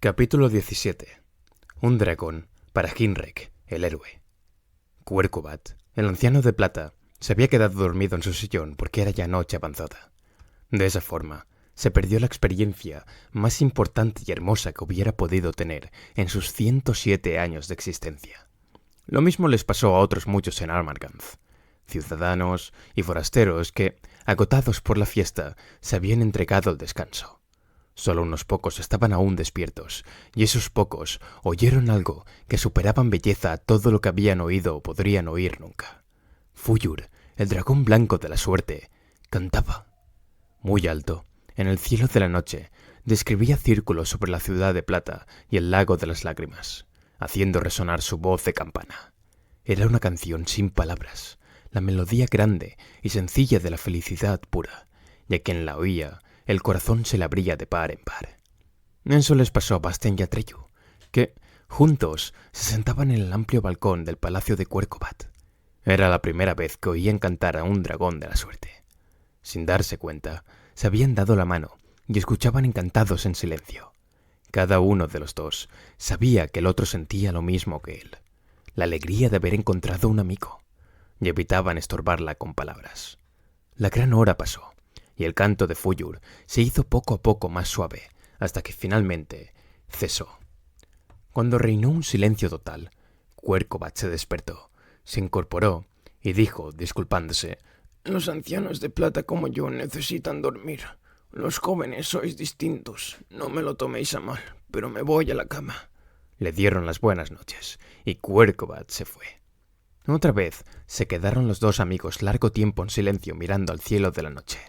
Capítulo 17. Un dragón para Hinrek, el héroe. Cuercobat, el anciano de plata, se había quedado dormido en su sillón porque era ya noche avanzada. De esa forma, se perdió la experiencia más importante y hermosa que hubiera podido tener en sus 107 años de existencia. Lo mismo les pasó a otros muchos en Armargand, ciudadanos y forasteros que, agotados por la fiesta, se habían entregado al descanso. Solo unos pocos estaban aún despiertos, y esos pocos oyeron algo que superaba en belleza a todo lo que habían oído o podrían oír nunca. Fuyur, el dragón blanco de la suerte, cantaba. Muy alto, en el cielo de la noche, describía círculos sobre la ciudad de plata y el lago de las lágrimas, haciendo resonar su voz de campana. Era una canción sin palabras, la melodía grande y sencilla de la felicidad pura, y a quien la oía, el corazón se le abría de par en par. Eso les pasó a Bastian y a Treyu, que, juntos, se sentaban en el amplio balcón del palacio de Cuercobat. Era la primera vez que oían cantar a un dragón de la suerte. Sin darse cuenta, se habían dado la mano y escuchaban encantados en silencio. Cada uno de los dos sabía que el otro sentía lo mismo que él, la alegría de haber encontrado un amigo, y evitaban estorbarla con palabras. La gran hora pasó, y el canto de Fuyur se hizo poco a poco más suave, hasta que finalmente cesó. Cuando reinó un silencio total, Cuercobat se despertó, se incorporó y dijo, disculpándose: «Los ancianos de plata como yo necesitan dormir. Los jóvenes sois distintos. No me lo toméis a mal, pero me voy a la cama». Le dieron las buenas noches, y Cuercobat se fue. Otra vez se quedaron los dos amigos largo tiempo en silencio mirando al cielo de la noche,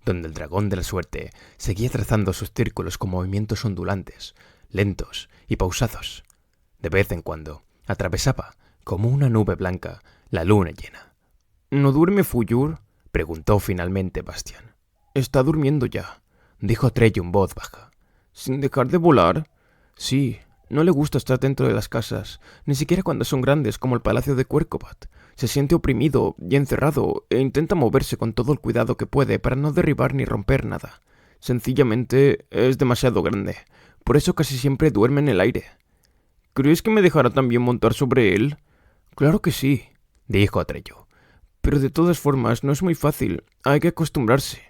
donde el dragón de la suerte seguía trazando sus círculos con movimientos ondulantes, lentos y pausados. De vez en cuando atravesaba, como una nube blanca, la luna llena. «¿No duerme Fuyur?», preguntó finalmente Bastian. «Está durmiendo ya», dijo Treyu en voz baja. «¿Sin dejar de volar?». «Sí, no le gusta estar dentro de las casas, ni siquiera cuando son grandes como el palacio de Cuercobat. Se siente oprimido y encerrado e intenta moverse con todo el cuidado que puede para no derribar ni romper nada. Sencillamente es demasiado grande, por eso casi siempre duerme en el aire». «¿Crees que me dejará también montar sobre él?». «Claro que sí», dijo Treyu. «Pero de todas formas no es muy fácil, hay que acostumbrarse».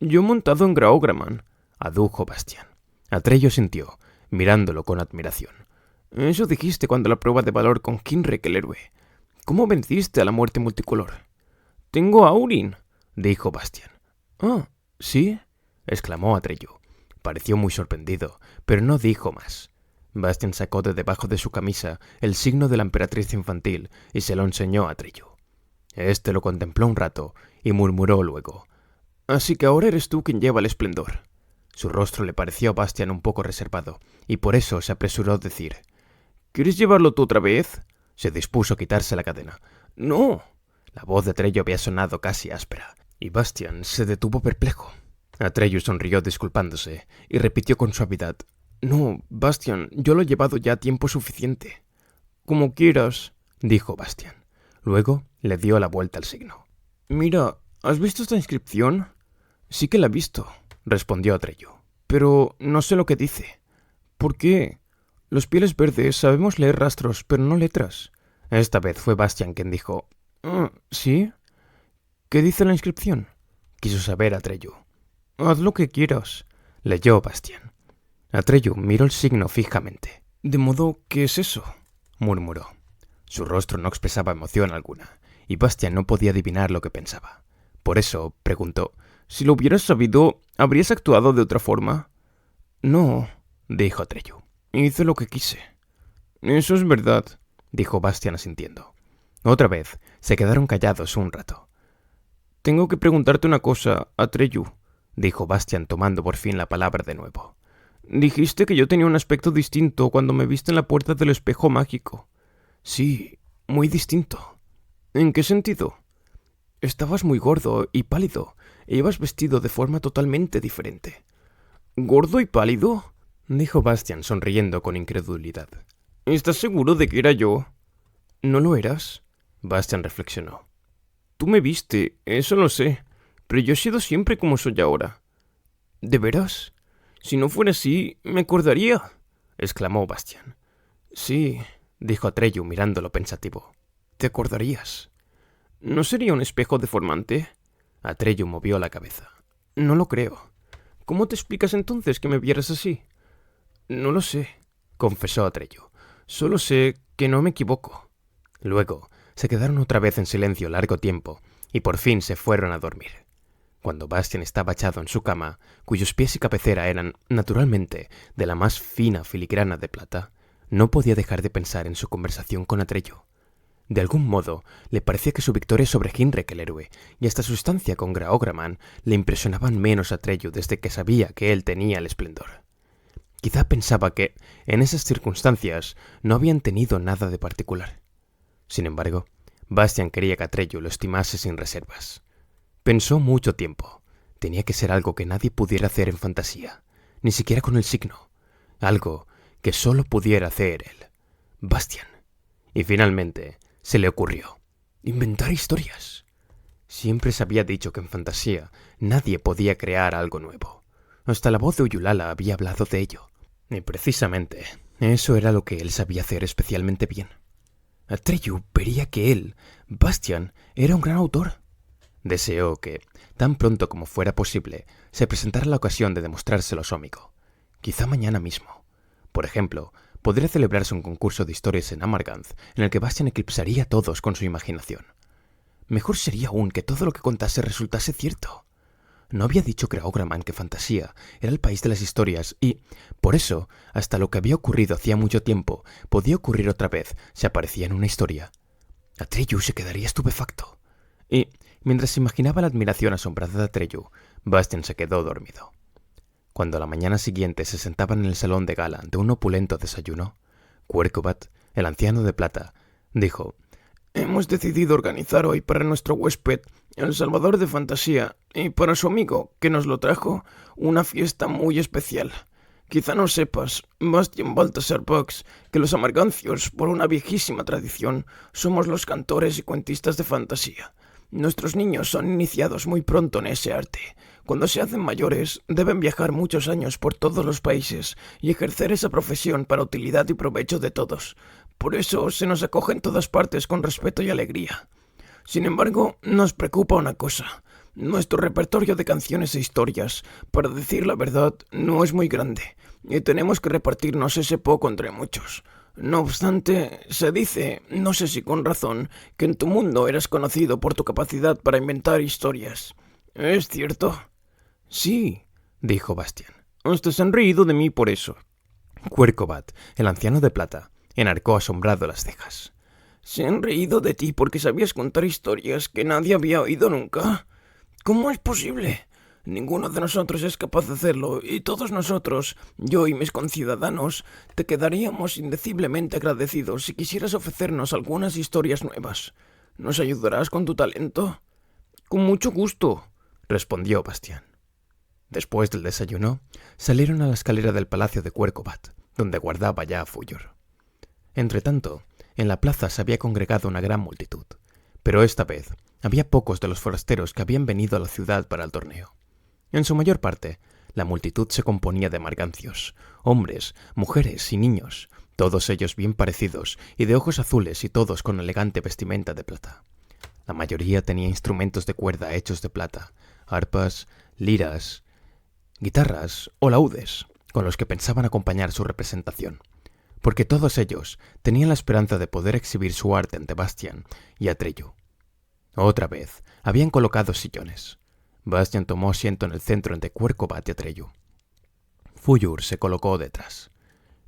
«Yo he montado en Graograman», adujo Bastian. Treyu sintió, mirándolo con admiración. «Eso dijiste cuando la prueba de valor con Hinrek el héroe. ¿Cómo venciste a la muerte multicolor?» «Tengo a Aurin», dijo Bastian. «Ah, ¿sí?», exclamó Treyu. Pareció muy sorprendido, pero no dijo más. Bastian sacó de debajo de su camisa el signo de la emperatriz infantil y se lo enseñó a Treyu. Este lo contempló un rato y murmuró luego: «Así que ahora eres tú quien lleva el esplendor». Su rostro le pareció a Bastian un poco reservado, y por eso se apresuró a decir: «¿Quieres llevarlo tú otra vez?». Se dispuso a quitarse la cadena. «No». La voz de Treyu había sonado casi áspera, y Bastian se detuvo perplejo. Treyu sonrió disculpándose, y repitió con suavidad: «No, Bastian, yo lo he llevado ya tiempo suficiente». «Como quieras», dijo Bastian. Luego le dio la vuelta al signo. «Mira, ¿has visto esta inscripción?». «Sí que la he visto», respondió Treyu. «Pero no sé lo que dice». «¿Por qué? Los pieles verdes sabemos leer rastros, pero no letras». Esta vez fue Bastian quien dijo: «¿Sí? ¿Qué dice la inscripción?». Quiso saber Treyu. «Haz lo que quieras», leyó Bastian. Treyu miró el signo fijamente. «¿De modo qué es eso?», murmuró. Su rostro no expresaba emoción alguna, y Bastian no podía adivinar lo que pensaba. Por eso preguntó: «Si lo hubieras sabido, ¿habrías actuado de otra forma?». «No», dijo Treyu. «Hice lo que quise». «Eso es verdad», dijo Bastian asintiendo. Otra vez se quedaron callados un rato. «Tengo que preguntarte una cosa, Treyu», dijo Bastian tomando por fin la palabra de nuevo. «Dijiste que yo tenía un aspecto distinto cuando me viste en la puerta del espejo mágico». «Sí, muy distinto». «¿En qué sentido?». «Estabas muy gordo y pálido, e ibas vestido de forma totalmente diferente». «¿Gordo y pálido?», dijo Bastian sonriendo con incredulidad. «¿Estás seguro de que era yo?». «¿No lo eras?». Bastian reflexionó. «Tú me viste, eso lo sé, pero yo he sido siempre como soy ahora». «¿De veras?». «Si no fuera así, me acordaría». exclamó Bastian. Sí, dijo Atreyu mirándolo pensativo. ¿Te acordarías? ¿No sería un espejo deformante? Atreyu movió la cabeza. No lo creo. ¿Cómo te explicas entonces que me vieras así? No lo sé, confesó Atreyu. Solo sé que no me equivoco. Luego se quedaron otra vez en silencio largo tiempo y por fin se fueron a dormir. Cuando Bastian estaba echado en su cama, cuyos pies y cabecera eran, naturalmente, de la más fina filigrana de plata, no podía dejar de pensar en su conversación con Atreyu. De algún modo, le parecía que su victoria sobre Hinrek el héroe y hasta su estancia con Graograman le impresionaban menos a Atreyu desde que sabía que él tenía el esplendor. Quizá pensaba que, en esas circunstancias, no habían tenido nada de particular. Sin embargo, Bastian quería que Atreyu lo estimase sin reservas. Pensó mucho tiempo. Tenía que ser algo que nadie pudiera hacer en fantasía, ni siquiera con el signo. Algo que solo pudiera hacer él, Bastian. Y finalmente se le ocurrió: inventar historias. Siempre se había dicho que en fantasía nadie podía crear algo nuevo. Hasta la voz de Uyulala había hablado de ello. Y precisamente, eso era lo que él sabía hacer especialmente bien. Atreyu vería que él, Bastian, era un gran autor. Deseó que, tan pronto como fuera posible, se presentara la ocasión de demostrárselo a su amigo. Quizá mañana mismo. Por ejemplo, podría celebrarse un concurso de historias en Amarganth en el que Bastian eclipsaría a todos con su imaginación. Mejor sería aún que todo lo que contase resultase cierto. No había dicho Graograman que Fantasía era el país de las historias y, por eso, hasta lo que había ocurrido hacía mucho tiempo podía ocurrir otra vez si aparecía en una historia. Atreyu se quedaría estupefacto. Y, mientras imaginaba la admiración asombrada de Atreyu, Bastian se quedó dormido. Cuando a la mañana siguiente se sentaban en el salón de gala de un opulento desayuno, Quercovat, el anciano de plata, dijo: «Hemos decidido organizar hoy para nuestro huésped, el Salvador de Fantasía, y para su amigo, que nos lo trajo, una fiesta muy especial. Quizá no sepas, Bastian Baltasar Bugs, que los amargancios, por una viejísima tradición, somos los cantores y cuentistas de fantasía. Nuestros niños son iniciados muy pronto en ese arte. Cuando se hacen mayores, deben viajar muchos años por todos los países y ejercer esa profesión para utilidad y provecho de todos. Por eso se nos acoge en todas partes con respeto y alegría. Sin embargo, nos preocupa una cosa. Nuestro repertorio de canciones e historias, para decir la verdad, no es muy grande, y tenemos que repartirnos ese poco entre muchos. No obstante, se dice, no sé si con razón, que en tu mundo eras conocido por tu capacidad para inventar historias. ¿Es cierto? Sí, dijo Bastian. Hasta se han reído de mí por eso. Quercovat, el anciano de plata, enarcó asombrado las cejas. ¿Se han reído de ti porque sabías contar historias que nadie había oído nunca? ¿Cómo es posible? Ninguno de nosotros es capaz de hacerlo, y todos nosotros, yo y mis conciudadanos, te quedaríamos indeciblemente agradecidos si quisieras ofrecernos algunas historias nuevas. ¿Nos ayudarás con tu talento? Con mucho gusto, respondió Bastian. Después del desayuno, salieron a la escalera del palacio de Quercovat, donde guardaba ya a Fuyor. Entretanto, en la plaza se había congregado una gran multitud, pero esta vez había pocos de los forasteros que habían venido a la ciudad para el torneo. En su mayor parte, la multitud se componía de amargancios, hombres, mujeres y niños, todos ellos bien parecidos y de ojos azules y todos con elegante vestimenta de plata. La mayoría tenía instrumentos de cuerda hechos de plata, arpas, liras, guitarras o laúdes, con los que pensaban acompañar su representación, porque todos ellos tenían la esperanza de poder exhibir su arte ante Bastian y Atreyu. Otra vez habían colocado sillones. Bastian tomó asiento en el centro entre Quercovat y Atreyu. Fuyor se colocó detrás.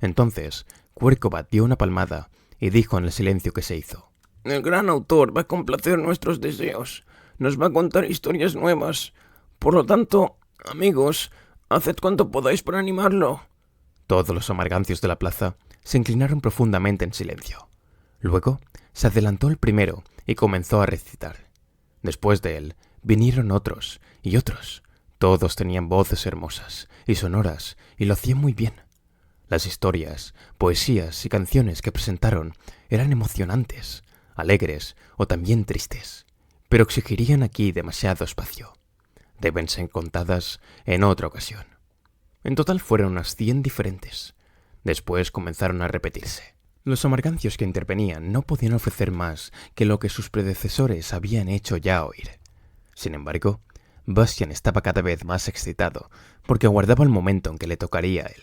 Entonces, Quercovat dio una palmada y dijo en el silencio que se hizo: El gran autor va a complacer nuestros deseos. Nos va a contar historias nuevas. Por lo tanto, amigos, haced cuanto podáis para animarlo. Todos los amargancios de la plaza se inclinaron profundamente en silencio. Luego se adelantó el primero y comenzó a recitar. Después de él vinieron otros y otros. Todos tenían voces hermosas y sonoras y lo hacían muy bien. Las historias, poesías y canciones que presentaron eran emocionantes, alegres o también tristes, pero exigirían aquí demasiado espacio. Deben ser contadas en otra ocasión. En total fueron unas 100 diferentes. Después comenzaron a repetirse. Los amargancios que intervenían no podían ofrecer más que lo que sus predecesores habían hecho ya oír. Sin embargo, Bastian estaba cada vez más excitado porque aguardaba el momento en que le tocaría a él.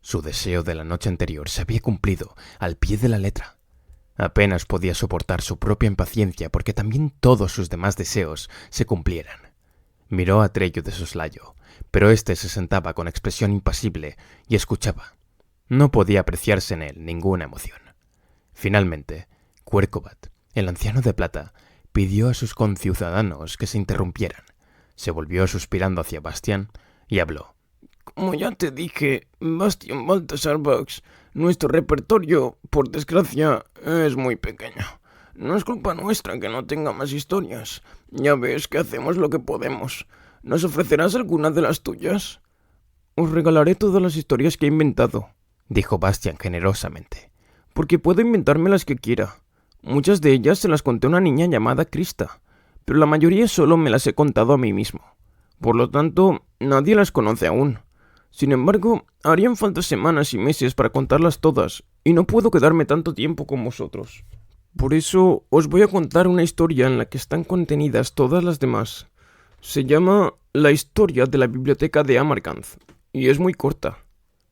Su deseo de la noche anterior se había cumplido al pie de la letra. Apenas podía soportar su propia impaciencia porque también todos sus demás deseos se cumplieran. Miró a Trello de soslayo, pero éste se sentaba con expresión impasible y escuchaba. No podía apreciarse en él ninguna emoción. Finalmente, Cuercovat, el anciano de plata, pidió a sus conciudadanos que se interrumpieran. Se volvió suspirando hacia Bastian y habló. Como ya te dije, Bastian Baltasar Bugs, nuestro repertorio, por desgracia, es muy pequeño. No es culpa nuestra que no tenga más historias. Ya ves que hacemos lo que podemos. ¿Nos ofrecerás alguna de las tuyas? Os regalaré todas las historias que he inventado, dijo Bastian generosamente, porque puedo inventarme las que quiera. Muchas de ellas se las conté a una niña llamada Krista, pero la mayoría solo me las he contado a mí mismo. Por lo tanto, nadie las conoce aún. Sin embargo, harían falta semanas y meses para contarlas todas, y no puedo quedarme tanto tiempo con vosotros. Por eso os voy a contar una historia en la que están contenidas todas las demás. Se llama La historia de la biblioteca de Amarganth, y es muy corta.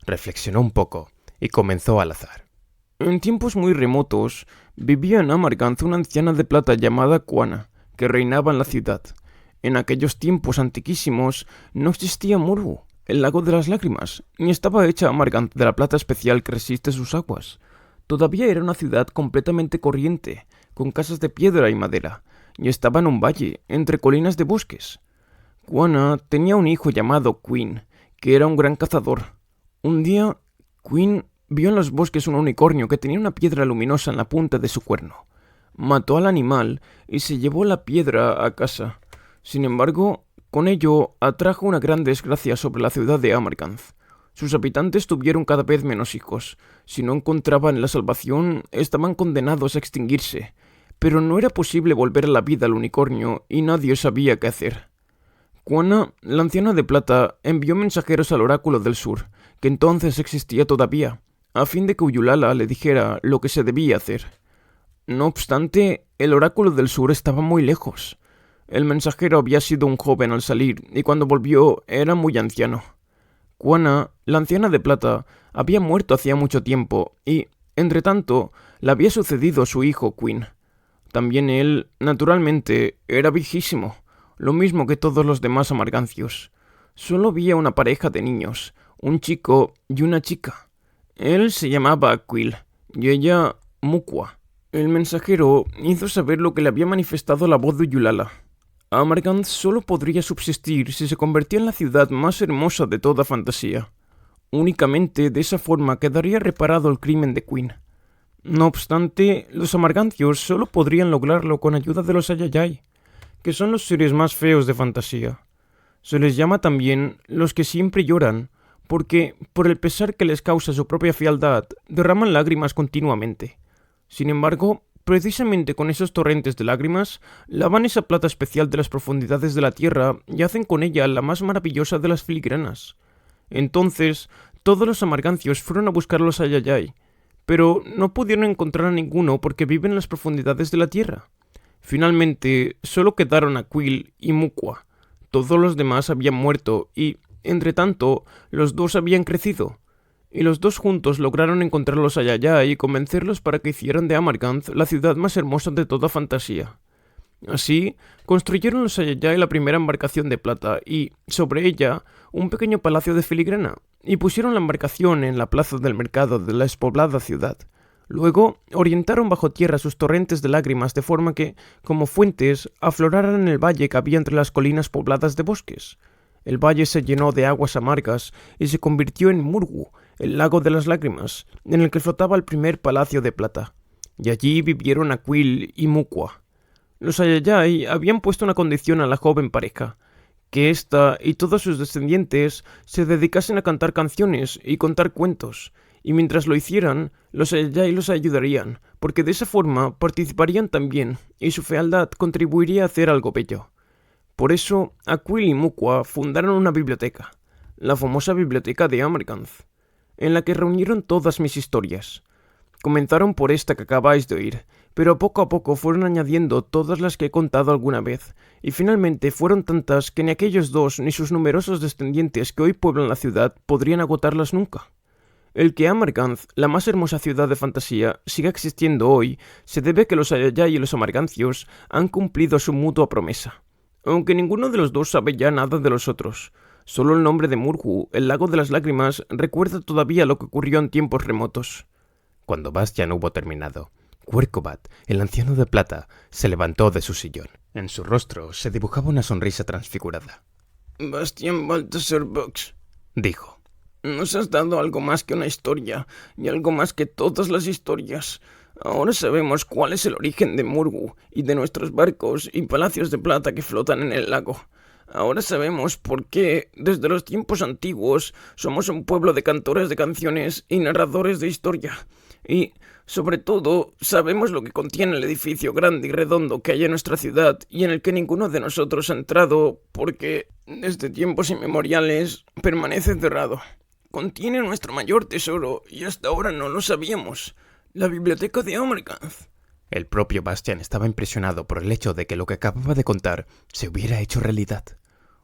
Reflexionó un poco y comenzó al azar. En tiempos muy remotos, vivía en Amarganth una anciana de plata llamada Quana, que reinaba en la ciudad. En aquellos tiempos antiquísimos no existía Murgu, el lago de las lágrimas, ni estaba hecha Amarganth de la plata especial que resiste sus aguas. Todavía era una ciudad completamente corriente, con casas de piedra y madera, y estaba en un valle, entre colinas de bosques. Quana tenía un hijo llamado Quinn, que era un gran cazador. Un día, Quinn vio en los bosques un unicornio que tenía una piedra luminosa en la punta de su cuerno. Mató al animal y se llevó la piedra a casa. Sin embargo, con ello atrajo una gran desgracia sobre la ciudad de Amarganth. Sus habitantes tuvieron cada vez menos hijos. Si no encontraban la salvación, estaban condenados a extinguirse. Pero no era posible volver a la vida al unicornio y nadie sabía qué hacer. Quana, la anciana de plata, envió mensajeros al oráculo del sur, que entonces existía todavía, a fin de que Uyulala le dijera lo que se debía hacer. No obstante, el oráculo del sur estaba muy lejos. El mensajero había sido un joven al salir, y cuando volvió era muy anciano. Quana, la anciana de plata, había muerto hacía mucho tiempo, y, entretanto, le había sucedido su hijo Quinn. También él, naturalmente, era viejísimo, lo mismo que todos los demás amargancios. Solo había una pareja de niños, un chico y una chica. Él se llamaba Quill, y ella Mukwa. El mensajero hizo saber lo que le había manifestado la voz de Uyulala. Amarganth solo podría subsistir si se convertía en la ciudad más hermosa de toda fantasía. Únicamente de esa forma quedaría reparado el crimen de Quinn. No obstante, los amargancios solo podrían lograrlo con ayuda de los Ayayay, que son los seres más feos de fantasía. Se les llama también los que siempre lloran, porque, por el pesar que les causa su propia fealdad, derraman lágrimas continuamente. Sin embargo, precisamente con esos torrentes de lágrimas, lavan esa plata especial de las profundidades de la tierra y hacen con ella la más maravillosa de las filigranas. Entonces, todos los amargancios fueron a buscar a los Ayayay, pero no pudieron encontrar a ninguno porque viven en las profundidades de la tierra. Finalmente, solo quedaron a Quill y Mukwa. Todos los demás habían muerto y, entretanto, los dos habían crecido. Y los dos juntos lograron encontrar a los Ayayay y convencerlos para que hicieran de Amarganth la ciudad más hermosa de toda fantasía. Así, construyeron los Ayayay la primera embarcación de plata y, sobre ella, un pequeño palacio de filigrana, y pusieron la embarcación en la plaza del mercado de la despoblada ciudad. Luego, orientaron bajo tierra sus torrentes de lágrimas de forma que, como fuentes, afloraran en el valle que había entre las colinas pobladas de bosques. El valle se llenó de aguas amargas y se convirtió en Murgu, el lago de las lágrimas, en el que flotaba el primer palacio de plata. Y allí vivieron a Quill y Mukwa. Los Ayayay habían puesto una condición a la joven pareja, que ésta y todos sus descendientes se dedicasen a cantar canciones y contar cuentos, y mientras lo hicieran, los Ayayay los ayudarían, porque de esa forma participarían también, y su fealdad contribuiría a hacer algo bello. Por eso, Quill y Mukwa fundaron una biblioteca, la famosa biblioteca de Amarganth. en la que reunieron todas mis historias. Comenzaron por esta que acabáis de oír, pero poco a poco fueron añadiendo todas las que he contado alguna vez, y finalmente fueron tantas que ni aquellos dos ni sus numerosos descendientes que hoy pueblan la ciudad podrían agotarlas nunca. El que Amarganth, la más hermosa ciudad de fantasía, siga existiendo hoy se debe a que los Ayayay y los Amargancios han cumplido su mutua promesa. Aunque ninguno de los dos sabe ya nada de los otros. Solo el nombre de Murgu, el lago de las lágrimas, recuerda todavía lo que ocurrió en tiempos remotos. Cuando Bastian hubo terminado, Quercovat, el anciano de plata, se levantó de su sillón. En su rostro se dibujaba una sonrisa transfigurada. Bastian Baltasar Bucks, dijo. Nos has dado algo más que una historia, y algo más que todas las historias. Ahora sabemos cuál es el origen de Murgu, y de nuestros barcos y palacios de plata que flotan en el lago. Ahora sabemos por qué, desde los tiempos antiguos, somos un pueblo de cantores de canciones y narradores de historia. Y, sobre todo, sabemos lo que contiene el edificio grande y redondo que hay en nuestra ciudad y en el que ninguno de nosotros ha entrado porque, desde tiempos inmemoriales, permanece cerrado. Contiene nuestro mayor tesoro y hasta ahora no lo sabíamos. La biblioteca de Amarganth. El propio Bastian estaba impresionado por el hecho de que lo que acababa de contar se hubiera hecho realidad.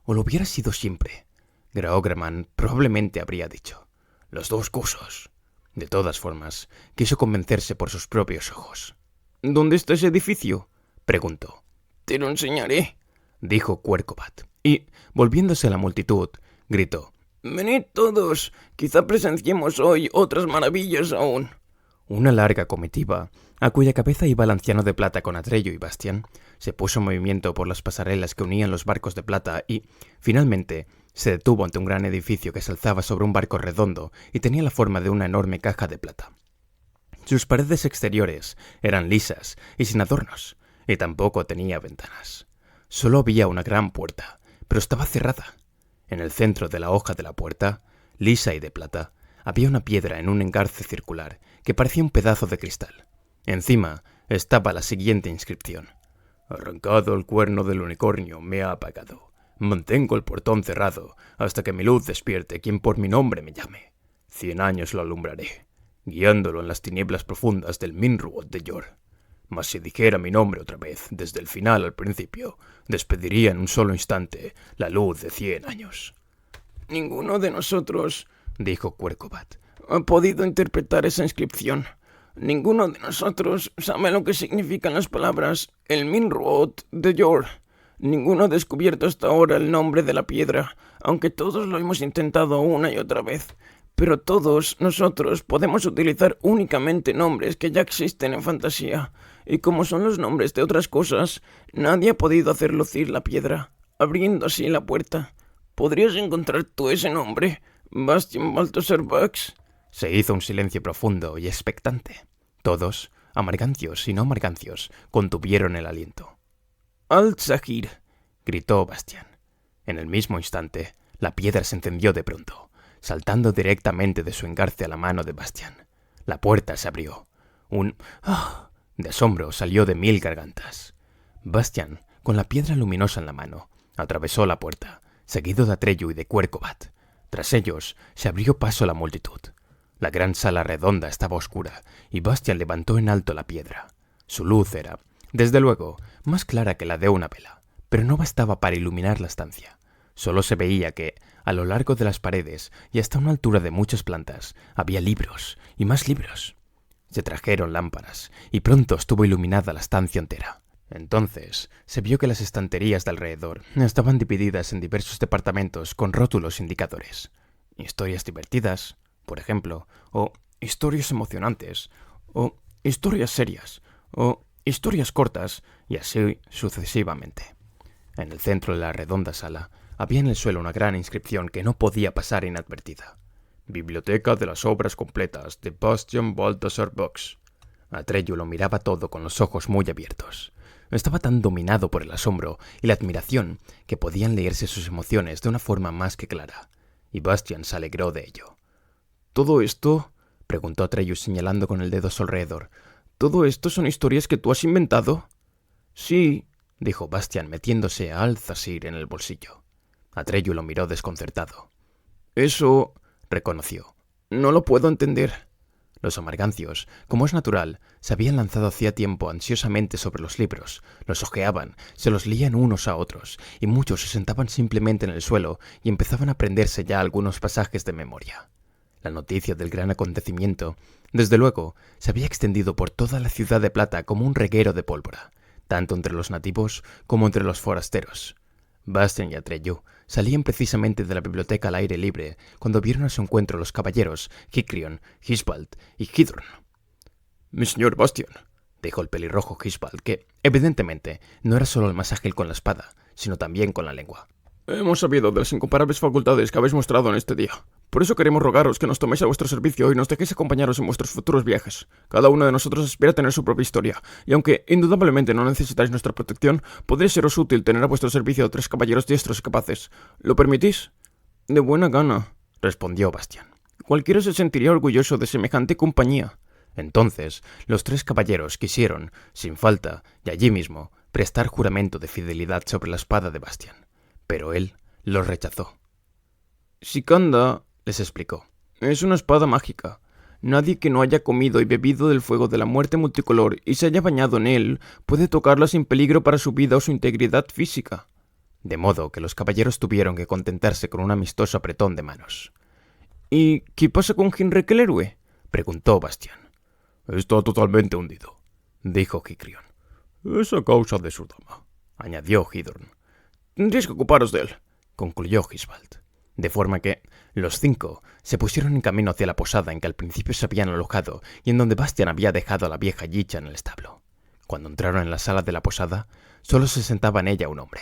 O lo hubiera sido siempre. Graograman probablemente habría dicho. Las dos cosas. De todas formas, quiso convencerse por sus propios ojos. ¿Dónde está ese edificio?, preguntó. Te lo enseñaré, dijo Quercovat. Y, volviéndose a la multitud, gritó. Venid todos, quizá presenciemos hoy otras maravillas aún. Una larga comitiva, a cuya cabeza iba el anciano de plata con Atreyu y Bastian, se puso en movimiento por las pasarelas que unían los barcos de plata y, finalmente, se detuvo ante un gran edificio que se alzaba sobre un barco redondo y tenía la forma de una enorme caja de plata. Sus paredes exteriores eran lisas y sin adornos, y tampoco tenía ventanas. Solo había una gran puerta, pero estaba cerrada. En el centro de la hoja de la puerta, lisa y de plata, había una piedra en un engarce circular que parecía un pedazo de cristal. Encima estaba la siguiente inscripción. Arrancado el cuerno del unicornio me ha apagado. Mantengo el portón cerrado hasta que mi luz despierte quien por mi nombre me llame. 100 años lo alumbraré, guiándolo en las tinieblas profundas del Minruot de Yor. Mas si dijera mi nombre otra vez, desde el final al principio, despediría en un solo instante la luz de 100 años. Ninguno de nosotros, dijo Quercovat, ha podido interpretar esa inscripción. Ninguno de nosotros sabe lo que significan las palabras el Minruot de Yor. Ninguno ha descubierto hasta ahora el nombre de la piedra, aunque todos lo hemos intentado una y otra vez. Pero todos nosotros podemos utilizar únicamente nombres que ya existen en fantasía, y como son los nombres de otras cosas, nadie ha podido hacer lucir la piedra, abriendo así la puerta. ¿Podrías encontrar tú ese nombre, Bastian Baltasar Bucks? Se hizo un silencio profundo y expectante. Todos, amargancios y no amargancios, contuvieron el aliento. Al-Zahir, gritó Bastian. En el mismo instante, la piedra se encendió de pronto, saltando directamente de su engarce a la mano de Bastian. La puerta se abrió. Un ¡ah! De asombro salió de 1000 gargantas. Bastian, con la piedra luminosa en la mano, atravesó la puerta, seguido de Atreyu y de Quercovat. Tras ellos, se abrió paso la multitud. La gran sala redonda estaba oscura, y Bastian levantó en alto la piedra. Su luz era, desde luego, más clara que la de una vela, pero no bastaba para iluminar la estancia. Solo se veía que, a lo largo de las paredes y hasta una altura de muchas plantas, había libros y más libros. Se trajeron lámparas, y pronto estuvo iluminada la estancia entera. Entonces, se vio que las estanterías de alrededor estaban divididas en diversos departamentos con rótulos indicadores. Historias divertidas, por ejemplo, o historias emocionantes, o historias serias, o historias cortas, y así sucesivamente. En el centro de la redonda sala había en el suelo una gran inscripción que no podía pasar inadvertida. Biblioteca de las obras completas de Bastian Baltasar Bucks. Atreyu lo miraba todo con los ojos muy abiertos. Estaba tan dominado por el asombro y la admiración que podían leerse sus emociones de una forma más que clara, y Bastian se alegró de ello. ¿Todo esto?, preguntó Atreyu señalando con el dedo a su alrededor. ¿Todo esto son historias que tú has inventado? Sí, dijo Bastian metiéndose a Al-Zahir en el bolsillo. Atreyu lo miró desconcertado. Eso, reconoció. No lo puedo entender. Los amargancios, como es natural, se habían lanzado hacía tiempo ansiosamente sobre los libros, los hojeaban, se los leían unos a otros, y muchos se sentaban simplemente en el suelo y empezaban a aprenderse ya algunos pasajes de memoria. La noticia del gran acontecimiento, desde luego, se había extendido por toda la ciudad de Plata como un reguero de pólvora, tanto entre los nativos como entre los forasteros. Bastian y Atreyu salían precisamente de la biblioteca al aire libre cuando vieron a su encuentro los caballeros Hicrion, Hisbald y Hidron. «Mi señor Bastian», dijo el pelirrojo Hisbald, que, evidentemente, no era solo el más ágil con la espada, sino también con la lengua. «Hemos sabido de las incomparables facultades que habéis mostrado en este día. Por eso queremos rogaros que nos toméis a vuestro servicio y nos dejéis acompañaros en vuestros futuros viajes. Cada uno de nosotros aspira a tener su propia historia, y aunque indudablemente no necesitáis nuestra protección, podría seros útil tener a vuestro servicio a 3 caballeros diestros y capaces. ¿Lo permitís?» «De buena gana», respondió Bastian. «Cualquiera se sentiría orgulloso de semejante compañía». Entonces los 3 caballeros quisieron, sin falta, y allí mismo, prestar juramento de fidelidad sobre la espada de Bastian. Pero él los rechazó. «Sicanda», les explicó, «es una espada mágica. Nadie que no haya comido y bebido del fuego de la muerte multicolor y se haya bañado en él puede tocarla sin peligro para su vida o su integridad física». De modo que los caballeros tuvieron que contentarse con un amistoso apretón de manos. «¿Y qué pasa con Heinrech el héroe?», preguntó Bastian. «Está totalmente hundido», dijo Hicrion. «Es a causa de su dama», añadió Hidron. «Tendréis que ocuparos de él», concluyó Hisbald. De forma que los 5 se pusieron en camino hacia la posada en que al principio se habían alojado y en donde Bastian había dejado a la vieja Yicha en el establo. Cuando entraron en la sala de la posada, solo se sentaba en ella un hombre.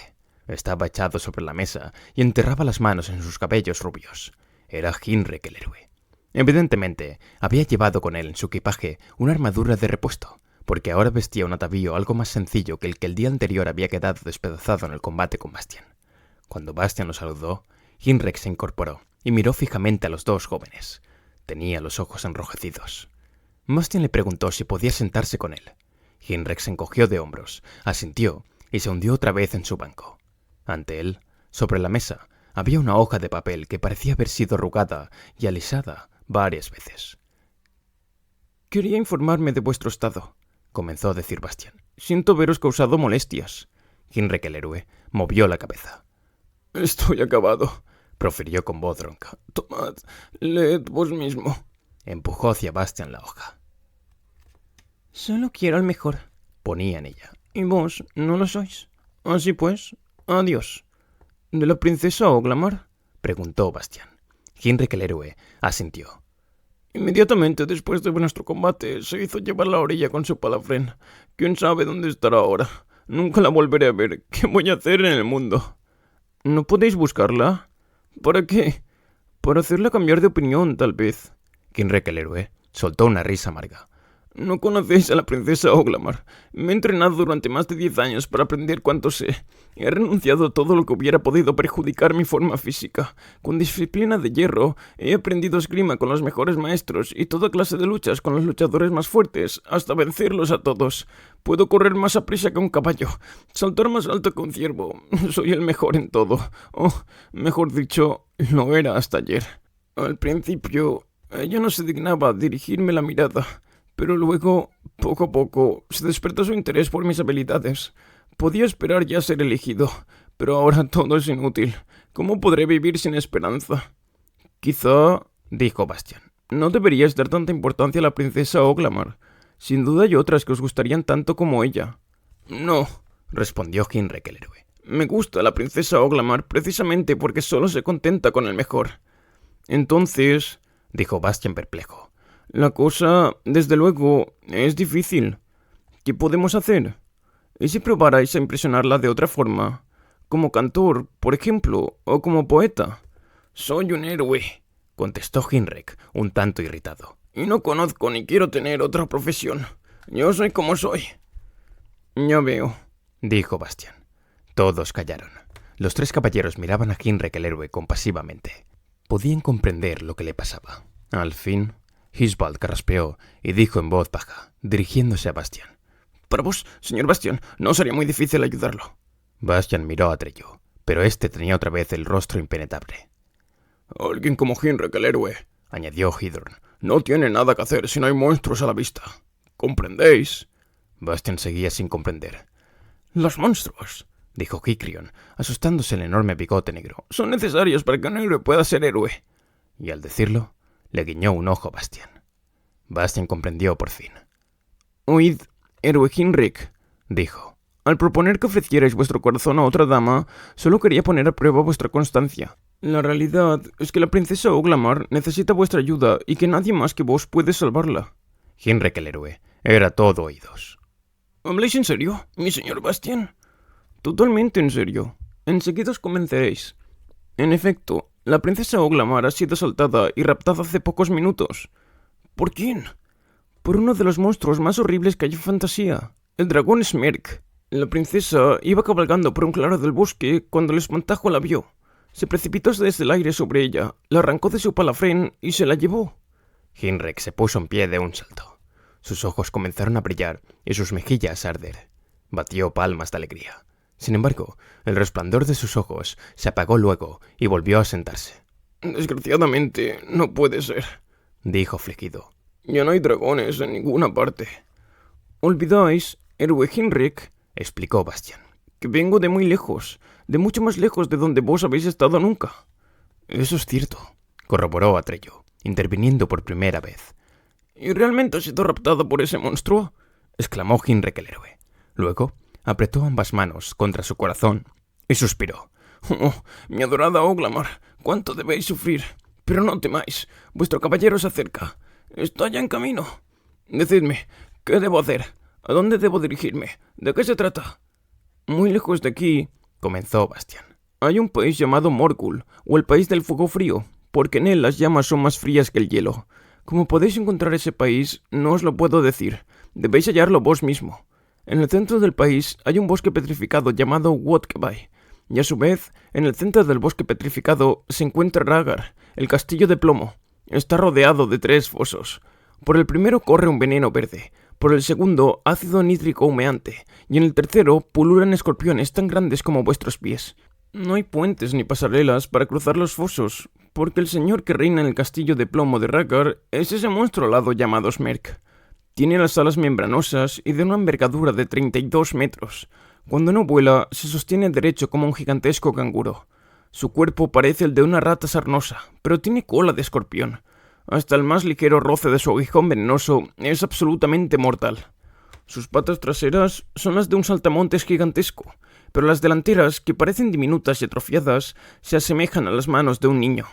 Estaba echado sobre la mesa y enterraba las manos en sus cabellos rubios. Era Heinrech el héroe. Evidentemente, había llevado con él en su equipaje una armadura de repuesto, porque ahora vestía un atavío algo más sencillo que el día anterior había quedado despedazado en el combate con Bastian. Cuando Bastian lo saludó, Heinrech se incorporó y miró fijamente a los 2 jóvenes. Tenía los ojos enrojecidos. Bastian le preguntó si podía sentarse con él. Heinrech se encogió de hombros, asintió y se hundió otra vez en su banco. Ante él, sobre la mesa, había una hoja de papel que parecía haber sido arrugada y alisada varias veces. «Quería informarme de vuestro estado», comenzó a decir Bastian. «Siento veros causado molestias». Heinrech el héroe movió la cabeza. «Estoy acabado», profirió con voz ronca. «Tomad, leed vos mismo». Empujó hacia Bastian la hoja. «Solo quiero el mejor», ponía en ella. «Y vos no lo sois. Así pues, adiós». «¿De la princesa Oglamar?», preguntó Bastian. Heinrech el héroe asintió. «Inmediatamente después de nuestro combate se hizo llevar la orilla con su palafrén. ¿Quién sabe dónde estará ahora? Nunca la volveré a ver. ¿Qué voy a hacer en el mundo?» «¿No podéis buscarla?» «¿Para qué?» «Para hacerla cambiar de opinión, tal vez». Heinrech el héroe soltó una risa amarga. «No conocéis a la princesa Oglamar. Me he entrenado durante más de 10 años para aprender cuanto sé. He renunciado a todo lo que hubiera podido perjudicar mi forma física. Con disciplina de hierro, he aprendido esgrima con los mejores maestros y toda clase de luchas con los luchadores más fuertes, hasta vencerlos a todos. Puedo correr más aprisa que un caballo, saltar más alto que un ciervo. Soy el mejor en todo. O, mejor dicho, lo era hasta ayer. Al principio, ella no se dignaba dirigirme la mirada. Pero luego, poco a poco, se despertó su interés por mis habilidades. Podía esperar ya ser elegido, pero ahora todo es inútil. ¿Cómo podré vivir sin esperanza?» «Quizá», dijo Bastian, «no deberíais dar tanta importancia a la princesa Oglamar. Sin duda hay otras que os gustarían tanto como ella». «No», respondió Heinrech el héroe. «Me gusta la princesa Oglamar precisamente porque solo se contenta con el mejor». «Entonces», dijo Bastian perplejo, «la cosa, desde luego, es difícil. ¿Qué podemos hacer? ¿Y si probarais a impresionarla de otra forma? Como cantor, por ejemplo, o como poeta». «Soy un héroe», contestó Heinrech, un tanto irritado, «y no conozco ni quiero tener otra profesión. Yo soy como soy». «Ya veo», dijo Bastian. Todos callaron. Los 3 caballeros miraban a Heinrech el héroe compasivamente. Podían comprender lo que le pasaba. Al fin, Hisbald carraspeó y dijo en voz baja, dirigiéndose a Bastian. «Para vos, señor Bastian, no sería muy difícil ayudarlo». Bastian miró a Atreyu, pero este tenía otra vez el rostro impenetrable. «Alguien como Heinrech el héroe», añadió Hidron. No tiene nada que hacer si no hay monstruos a la vista. ¿Comprendéis? Bastian seguía sin comprender. Los monstruos, dijo Hikrion, asustándose el enorme bigote negro, son necesarios para que un héroe pueda ser héroe. Y al decirlo, le guiñó un ojo a Bastian. Bastian comprendió por fin. Oíd, héroe Hinrik, dijo. Al proponer que ofrecierais vuestro corazón a otra dama, solo quería poner a prueba vuestra constancia. La realidad es que la princesa Oglamar necesita vuestra ayuda y que nadie más que vos puede salvarla. Hinrik el héroe era todo oídos. ¿Habláis en serio, mi señor Bastian? Totalmente en serio. Enseguida os convenceréis. En efecto, la princesa Oglamar ha sido asaltada y raptada hace pocos minutos. ¿Por quién? Por uno de los monstruos más horribles que hay en fantasía, el dragón Smerk. La princesa iba cabalgando por un claro del bosque cuando el espantajo la vio. Se precipitó desde el aire sobre ella, la arrancó de su palafrén y se la llevó. Hinrik se puso en pie de un salto. Sus ojos comenzaron a brillar y sus mejillas a arder. Batió palmas de alegría. Sin embargo, el resplandor de sus ojos se apagó luego y volvió a sentarse. Desgraciadamente, no puede ser, dijo afligido. Ya no hay dragones en ninguna parte. Olvidáis, héroe Hinrik, explicó Bastian, que vengo de muy lejos, de mucho más lejos de donde vos habéis estado nunca. Eso es cierto, corroboró Atreyu, interviniendo por primera vez. ¿Y realmente has sido raptada por ese monstruo? Exclamó Hinrik el héroe. Luego apretó ambas manos contra su corazón y suspiró. Oh, mi adorada Oglamar, cuánto debéis sufrir. Pero no temáis, vuestro caballero se acerca. Está ya en camino. Decidme, ¿qué debo hacer? ¿A dónde debo dirigirme? ¿De qué se trata? Muy lejos de aquí, comenzó Bastian, hay un país llamado Morgul, o el país del fuego frío, porque en él las llamas son más frías que el hielo. Como podéis encontrar ese país, no os lo puedo decir. Debéis hallarlo vos mismo. En el centro del país hay un bosque petrificado llamado Wotkbai, y a su vez, en el centro del bosque petrificado se encuentra Ragar, el castillo de plomo. Está rodeado de 3 fosos. Por el primero corre un veneno verde, por el segundo ácido nítrico humeante, y en el tercero pululan escorpiones tan grandes como vuestros pies. No hay puentes ni pasarelas para cruzar los fosos, porque el señor que reina en el castillo de plomo de Ragar es ese monstruo alado llamado Smerk. Tiene las alas membranosas y de una envergadura de 32 metros. Cuando no vuela, se sostiene derecho como un gigantesco canguro. Su cuerpo parece el de una rata sarnosa, pero tiene cola de escorpión. Hasta el más ligero roce de su aguijón venenoso es absolutamente mortal. Sus patas traseras son las de un saltamontes gigantesco, pero las delanteras, que parecen diminutas y atrofiadas, se asemejan a las manos de un niño.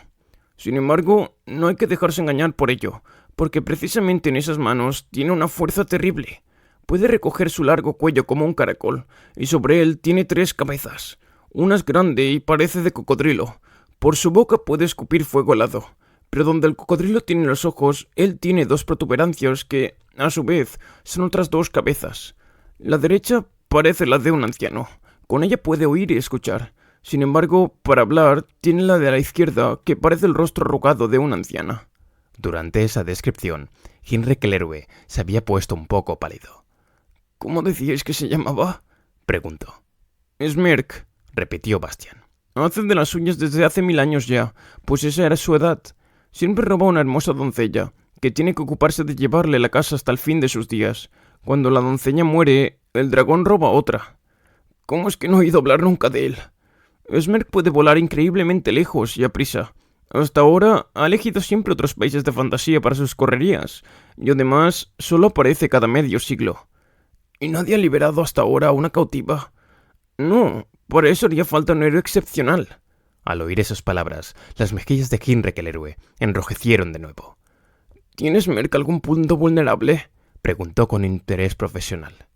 Sin embargo, no hay que dejarse engañar por ello, porque precisamente en esas manos tiene una fuerza terrible. Puede recoger su largo cuello como un caracol, y sobre él tiene 3 cabezas. Una es grande y parece de cocodrilo. Por su boca puede escupir fuego helado, pero donde el cocodrilo tiene los ojos, él tiene 2 protuberancias que, a su vez, son otras 2 cabezas. La derecha parece la de un anciano. Con ella puede oír y escuchar. Sin embargo, para hablar, tiene la de la izquierda, que parece el rostro arrugado de una anciana. Durante esa descripción, Hinrik el héroe se había puesto un poco pálido. ¿Cómo decíais que se llamaba?, preguntó. Smerk, repitió Bastian. Hace de las suyas desde hace 1000 años ya, pues esa era su edad. Siempre roba a una hermosa doncella, que tiene que ocuparse de llevarle la casa hasta el fin de sus días. Cuando la doncella muere, el dragón roba a otra. ¿Cómo es que no he oído hablar nunca de él? Smerk puede volar increíblemente lejos y a prisa. Hasta ahora ha elegido siempre otros países de fantasía para sus correrías, y además solo aparece cada medio siglo. ¿Y nadie ha liberado hasta ahora a una cautiva? No, por eso haría falta un héroe excepcional. Al oír esas palabras, las mejillas de Hinrik el héroe enrojecieron de nuevo. ¿Tiene Smerk algún punto vulnerable?, preguntó con interés profesional.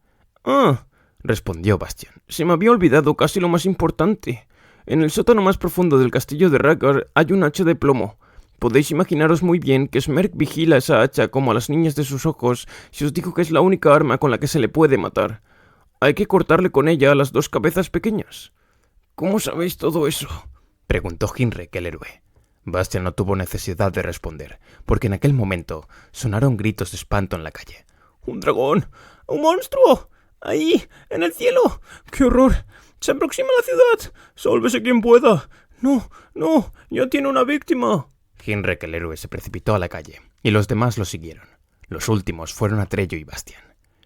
Ah, respondió Bastian. Se me había olvidado casi lo más importante. En el sótano más profundo del castillo de Ragar hay un hacha de plomo. Podéis imaginaros muy bien que Smerk vigila esa hacha como a las niñas de sus ojos si os digo que es la única arma con la que se le puede matar. Hay que cortarle con ella las 2 cabezas pequeñas. ¿Cómo sabéis todo eso?, preguntó Hinrik el héroe. Bastian no tuvo necesidad de responder, porque en aquel momento sonaron gritos de espanto en la calle. ¡Un dragón! ¡Un monstruo! ¡Ahí! ¡En el cielo! ¡Qué horror! ¡Se aproxima la ciudad! ¡Sálvese quien pueda! ¡No! ¡No! ¡Ya tiene una víctima! Hinrek el héroe se precipitó a la calle, y los demás lo siguieron. Los últimos fueron Atreyu y Bastian.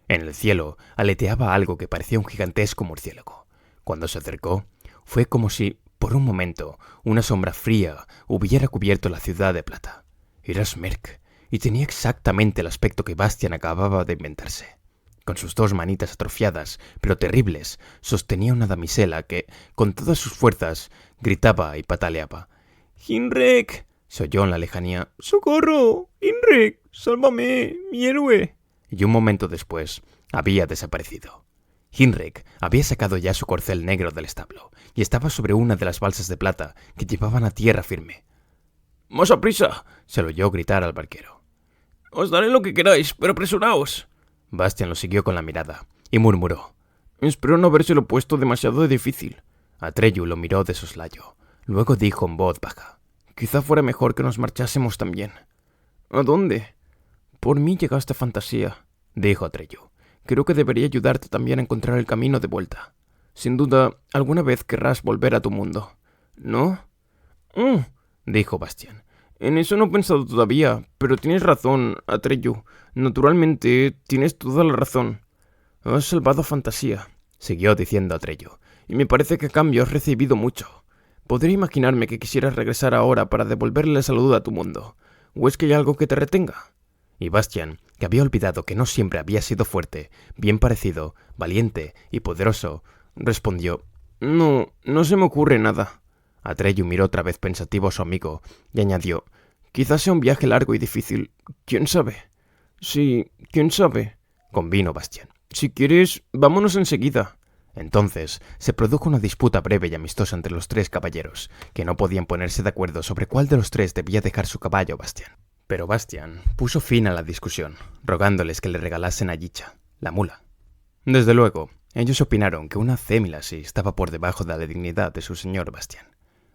En el cielo aleteaba algo que parecía un gigantesco murciélago. Cuando se acercó, fue como si, por un momento, una sombra fría hubiera cubierto la ciudad de plata. Era Smerk, y tenía exactamente el aspecto que Bastian acababa de inventarse. Con sus dos manitas atrofiadas, pero terribles, sostenía una damisela que, con todas sus fuerzas, gritaba y pataleaba. «¡Hinrek!», se oyó en la lejanía. «¡Socorro! ¡Hinrek! ¡Sálvame! ¡Mi héroe!». Y un momento después, había desaparecido. Hinrek había sacado ya su corcel negro del establo, y estaba sobre una de las balsas de plata que llevaban a tierra firme. ¡Más a prisa!, se lo oyó gritar al barquero. «Os daré lo que queráis, pero apresuraos». Bastian lo siguió con la mirada, y murmuró. «Espero no habérselo puesto demasiado difícil». Atreyu lo miró de soslayo. Luego dijo en voz baja. «Quizá fuera mejor que nos marchásemos también». «¿A dónde?» «Por mí llegaste a Fantasía», dijo Atreyu. «Creo que debería ayudarte también a encontrar el camino de vuelta. Sin duda, alguna vez querrás volver a tu mundo, ¿no?» dijo Bastian. «En eso no he pensado todavía, pero tienes razón, Atreyu. Naturalmente, tienes toda la razón. Has salvado a Fantasía», siguió diciendo Atreyu. «y me parece que a cambio has recibido mucho. Podría imaginarme que quisieras regresar ahora para devolverle la salud a tu mundo. ¿O es que hay algo que te retenga?» Y Bastian, que había olvidado que no siempre había sido fuerte, bien parecido, valiente y poderoso, respondió. No se me ocurre nada». Atreyu miró otra vez pensativo a su amigo y añadió. «Quizás sea un viaje largo y difícil. ¿Quién sabe?» «Sí, quién sabe», convino Bastian. «Si quieres, vámonos enseguida». Entonces se produjo una disputa breve y amistosa entre los tres caballeros, que no podían ponerse de acuerdo sobre cuál de los tres debía dejar su caballo a Bastian. Pero Bastian puso fin a la discusión, rogándoles que le regalasen a Yicha, la mula. Desde luego, ellos opinaron que una Cémilasi estaba por debajo de la dignidad de su señor Bastian.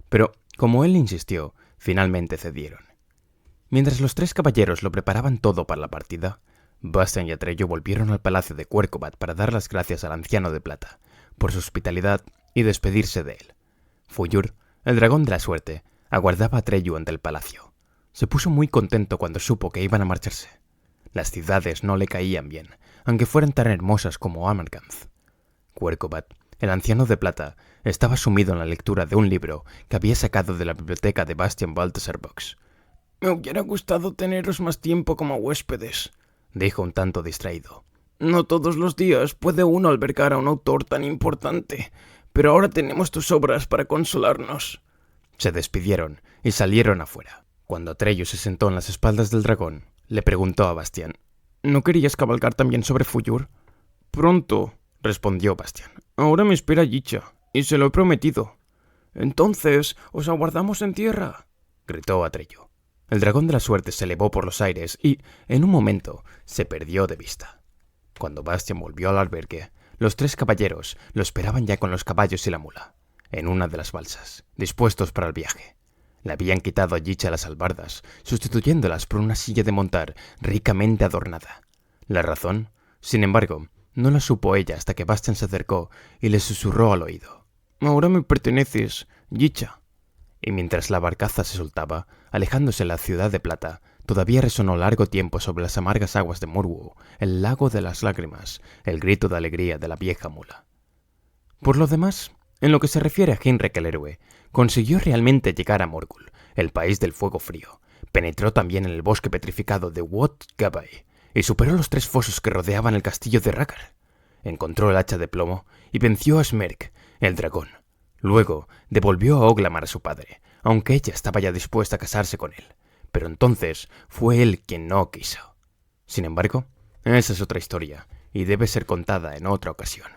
Pero, como él insistió, finalmente cedieron. Mientras los tres caballeros lo preparaban todo para la partida, Bastian y Atreyu volvieron al palacio de Cuercovat para dar las gracias al anciano de plata por su hospitalidad y despedirse de él. Fuyur, el dragón de la suerte, aguardaba a Atreyu ante el palacio. Se puso muy contento cuando supo que iban a marcharse. Las ciudades no le caían bien, aunque fueran tan hermosas como Amarkanth. Cuercovat, el anciano de plata, estaba sumido en la lectura de un libro que había sacado de la biblioteca de Bastian Balthasar Box. «Me hubiera gustado teneros más tiempo como huéspedes», dijo un tanto distraído. «No todos los días puede uno albergar a un autor tan importante, pero ahora tenemos tus obras para consolarnos». Se despidieron y salieron afuera. Cuando Atreyu se sentó en las espaldas del dragón, le preguntó a Bastian. «¿No querías cabalgar también sobre Fuyur?» «Pronto», respondió Bastian. «Ahora me espera Yicha, y se lo he prometido». «Entonces, os aguardamos en tierra», gritó Atreyu. El dragón de la suerte se elevó por los aires y, en un momento, se perdió de vista. Cuando Bastian volvió al albergue, los tres caballeros lo esperaban ya con los caballos y la mula, en una de las balsas, dispuestos para el viaje. Le habían quitado a Yicha las albardas, sustituyéndolas por una silla de montar ricamente adornada. La razón, sin embargo, no la supo ella hasta que Bastian se acercó y le susurró al oído. «Ahora me perteneces, Yicha». Y mientras la barcaza se soltaba, alejándose de la ciudad de plata, todavía resonó largo tiempo sobre las amargas aguas de Morwu, el lago de las lágrimas, el grito de alegría de la vieja mula. Por lo demás, en lo que se refiere a Hinrek el héroe, consiguió realmente llegar a Morgul, el país del fuego frío. Penetró también en el bosque petrificado de Wot Gabay y superó los 3 fosos que rodeaban el castillo de Rakar. Encontró el hacha de plomo y venció a Smerk, el dragón. Luego devolvió a Oglamar a su padre, aunque ella estaba ya dispuesta a casarse con él. Pero entonces fue él quien no quiso. Sin embargo, esa es otra historia y debe ser contada en otra ocasión.